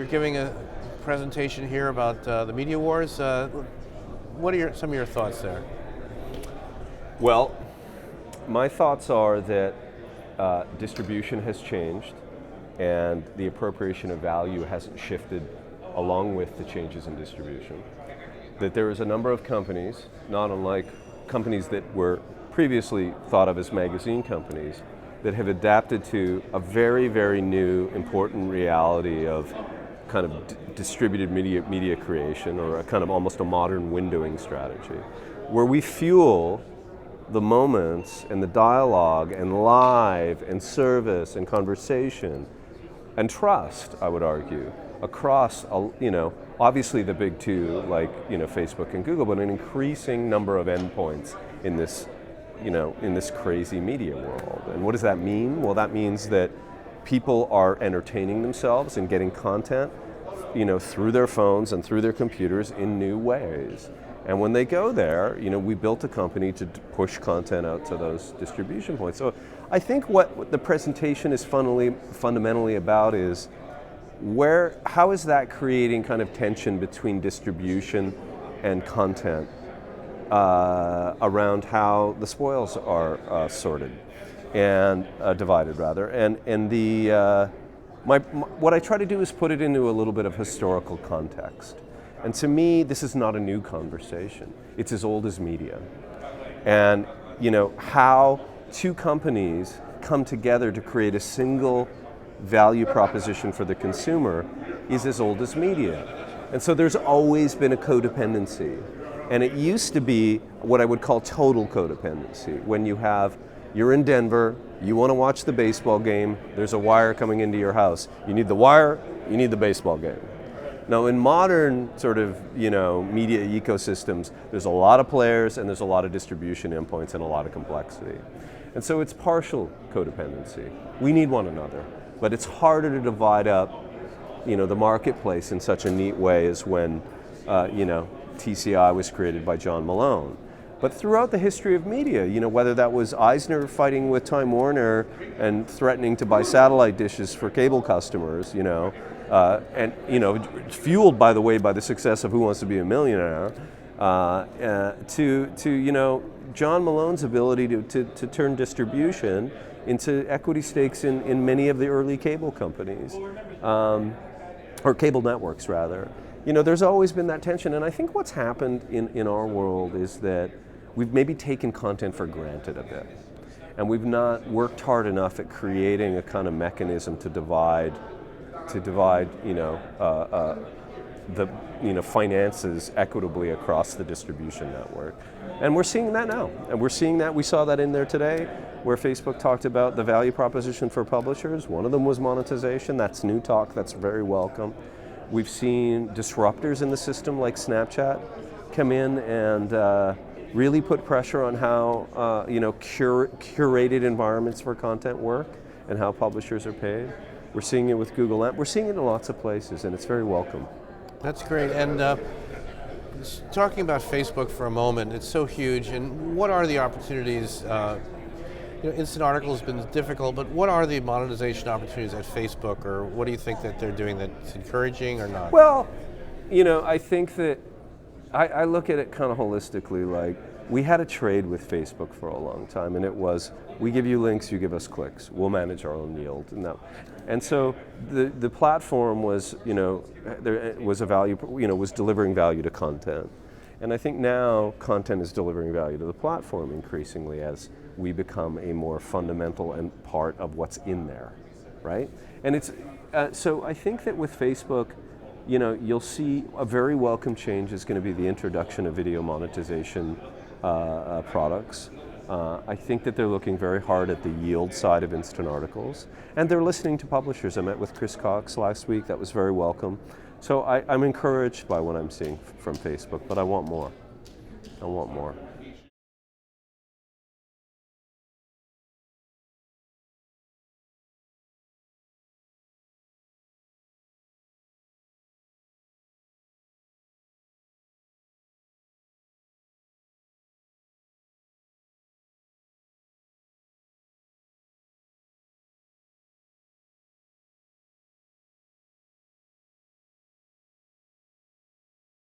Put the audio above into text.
you're giving a presentation here about the media wars. What are some of your thoughts there? Well, my thoughts are that distribution has changed and the appropriation of value hasn't shifted along with the changes in distribution. That there is a number of companies, not unlike companies that were previously thought of as magazine companies, that have adapted to a very, very new, important reality of kind of distributed media creation, or a kind of almost a modern windowing strategy, where we fuel the moments and the dialogue and live and service and conversation and trust, I would argue, across, obviously the big two like, Facebook and Google, but an increasing number of endpoints in this, in this crazy media world. And what does that mean? Well, that means that people are entertaining themselves and getting content, through their phones and through their computers in new ways. And when they go there, we built a company to push content out to those distribution points. So I think what the presentation is fundamentally about is how is that creating kind of tension between distribution and content around how the spoils are sorted and divided rather. And what I try to do is put it into a little bit of historical context. And to me, this is not a new conversation. It's as old as media. And how two companies come together to create a single value proposition for the consumer is as old as media. And so there's always been a codependency. And it used to be what I would call total codependency, when you're in Denver, you want to watch the baseball game, there's a wire coming into your house. You need the wire, you need the baseball game. Now in modern sort of, media ecosystems, there's a lot of players and there's a lot of distribution endpoints and a lot of complexity. And so it's partial codependency. We need one another, but it's harder to divide up, the marketplace in such a neat way as when, TCI was created by John Malone. But throughout the history of media, whether that was Eisner fighting with Time Warner and threatening to buy satellite dishes for cable customers, and fueled, by the way, by the success of Who Wants to Be a Millionaire, to John Malone's ability to turn distribution into equity stakes in many of the early cable companies, or cable networks rather. There's always been that tension, and I think what's happened in our world is that we've maybe taken content for granted a bit, and we've not worked hard enough at creating a kind of mechanism to divide the finances equitably across the distribution network. And we're seeing that now. And we saw that in there today, where Facebook talked about the value proposition for publishers. One of them was monetization. That's new talk, that's very welcome. We've seen disruptors in the system like Snapchat come in and really put pressure on how curated environments for content work and how publishers are paid. We're seeing it with Google. We're seeing it in lots of places, and it's very welcome. That's great. And talking about Facebook for a moment, it's so huge. And what are the opportunities? Instant article has been difficult, but what are the monetization opportunities at Facebook, or what do you think that they're doing that's encouraging or not? Well, I think that I look at it kind of holistically. Like, we had a trade with Facebook for a long time, and it was, we give you links, you give us clicks. We'll manage our own yield. And so the platform was, there was a value, was delivering value to content. And I think now content is delivering value to the platform increasingly as we become a more fundamental and part of what's in there, right? And it's, so I think that with Facebook, you'll see a very welcome change is going to be the introduction of video monetization products. I think that they're looking very hard at the yield side of instant articles, and they're listening to publishers. I met with Chris Cox last week. That was very welcome. So I'm encouraged by what I'm seeing from Facebook, but I want more. I want more.